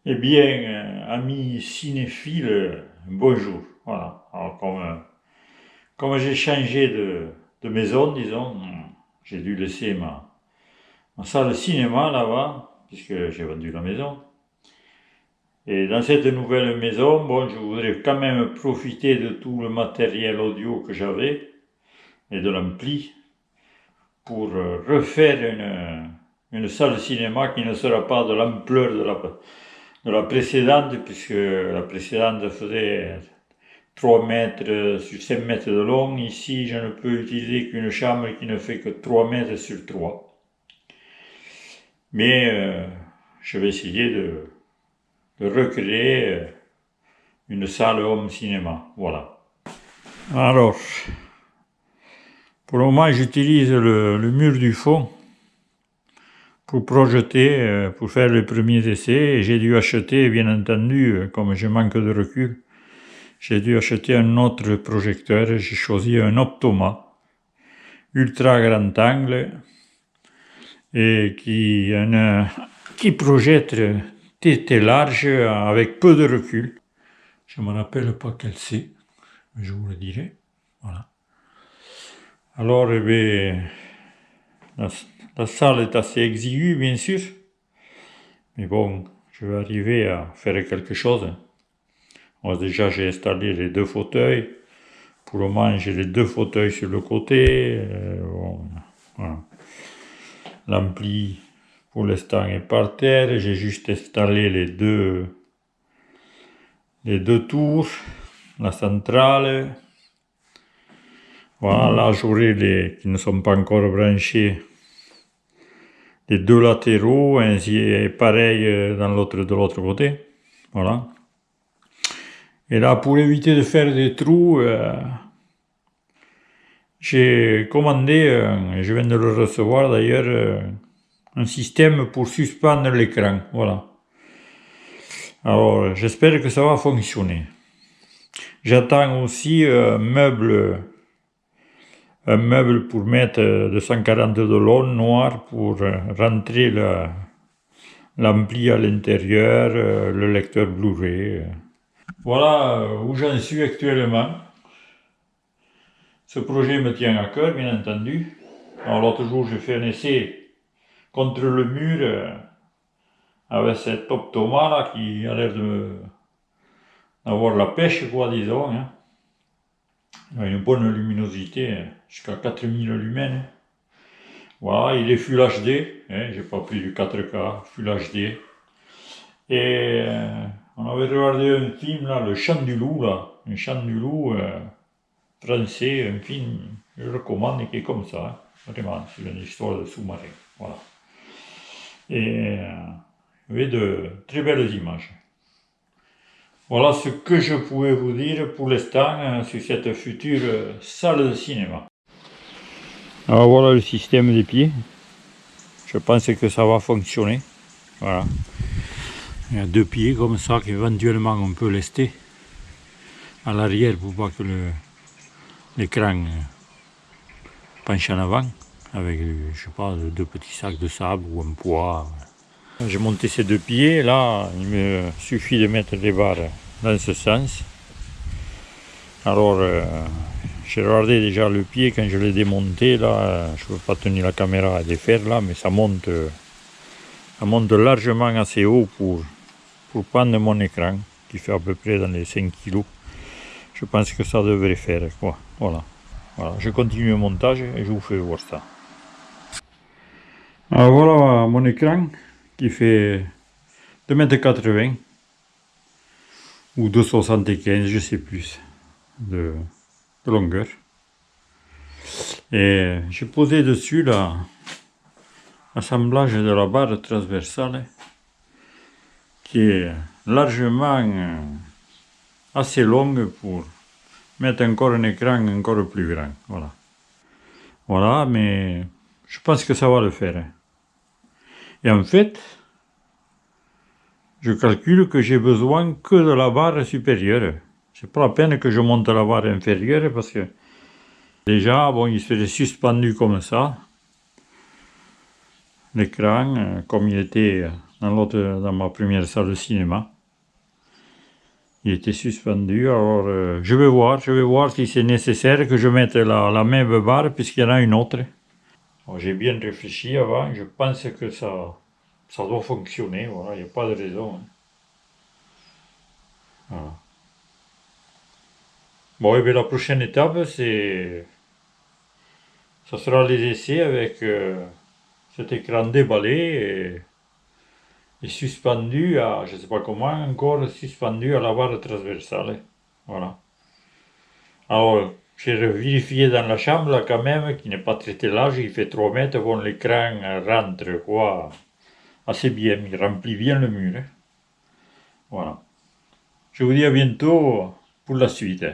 Eh bien, amis cinéphiles, bonjour. Voilà. Alors, comme j'ai changé de maison, disons, j'ai dû laisser ma salle de cinéma là-bas, puisque j'ai vendu la maison. Et dans cette nouvelle maison, bon, je voudrais quand même profiter de tout le matériel audio que j'avais et de l'ampli pour refaire une salle de cinéma qui ne sera pas de l'ampleur de la précédente, puisque la précédente faisait 3 mètres sur 5 mètres de long. Ici, je ne peux utiliser qu'une chambre qui ne fait que 3 mètres sur 3. Mais je vais essayer de recréer une salle home cinéma. Voilà. Alors, pour le moment, j'utilise le mur du fond pour projeter, pour faire les premiers essais. Et j'ai dû acheter, bien entendu, comme je manque de recul, j'ai dû acheter un autre projecteur. J'ai choisi un Optoma ultra grand angle et qui projette très large avec peu de recul. Je ne me rappelle pas quel c'est, mais je vous le dirai. Voilà. Alors, eh bien, la salle est assez exiguë, bien sûr, mais bon, je vais arriver à faire quelque chose. Moi, déjà, j'ai installé les 2 fauteuils. Pour le moment, j'ai les 2 fauteuils sur le côté. Bon, voilà. L'ampli, pour l'instant, est par terre. J'ai juste installé les deux tours, la centrale. Voilà, là, j'aurai les qui ne sont pas encore branchés, les 2 latéraux, ainsi et pareil de l'autre côté. Voilà. Et là, pour éviter de faire des trous, j'ai commandé, je viens de le recevoir d'ailleurs, un système pour suspendre l'écran. Voilà. Alors, j'espère que ça va fonctionner. J'attends aussi un meuble pour mettre de 140 de long noir pour rentrer l'ampli à l'intérieur, le lecteur Blu-ray. Voilà où j'en suis actuellement. Ce projet me tient à cœur, bien entendu. Alors l'autre jour, j'ai fait un essai contre le mur avec cet Optoma là qui a l'air d'avoir la pêche, quoi, disons. Hein. Il a une bonne luminosité, jusqu'à 4000 lumens. Voilà, il est Full HD, hein, j'ai pas pris du 4K, Full HD. Et on avait regardé un film là, Le Chant du Loup, là, un chant du loup français, un film, je le recommande, qui est comme ça, hein, vraiment, c'est une histoire de sous-marin, voilà. Et il y avait de très belles images. Voilà ce que je pouvais vous dire pour l'instant sur cette future salle de cinéma. Alors voilà le système des pieds. Je pense que ça va fonctionner. Voilà. Il y a 2 pieds comme ça qu'éventuellement on peut lester à l'arrière pour pas que l'écran penche en avant avec, je sais pas, 2 petits sacs de sable ou un poids. J'ai monté ces 2 pieds. Là, il me suffit de mettre les barres dans ce sens. Alors, j'ai regardé déjà le pied quand je l'ai démonté. Là, je ne peux pas tenir la caméra à défaire là, mais ça monte largement assez haut pour prendre mon écran, qui fait à peu près dans les 5 kg. Je pense que ça devrait faire, quoi. Voilà. Voilà, je continue le montage et je vous fais voir ça. Alors voilà mon écran qui fait 2,80 m ou 2,75 m, je sais plus, de longueur. Et j'ai posé dessus l'assemblage de la barre transversale qui est largement assez longue pour mettre encore un écran encore plus grand. Voilà. Voilà, mais je pense que ça va le faire. Et en fait, je calcule que j'ai besoin que de la barre supérieure. C'est pas la peine que je monte la barre inférieure parce que déjà, bon, il serait suspendu comme ça. L'écran, comme il était dans ma première salle de cinéma. Il était suspendu, alors je vais voir si c'est nécessaire que je mette la même barre puisqu'il y en a une autre. J'ai bien réfléchi avant, je pense que ça doit fonctionner, voilà, il n'y a pas de raison. Voilà. Bon, et bien la prochaine étape, ça sera les essais avec cet écran déballé et suspendu à, je ne sais pas comment, encore suspendu à la barre transversale. Voilà. Alors, j'ai vérifié dans la chambre là, quand même, qui n'est pas très large, il fait 3 mètres, bon, l'écran rentre quoi, assez bien, il remplit bien le mur. Voilà. Je vous dis à bientôt pour la suite.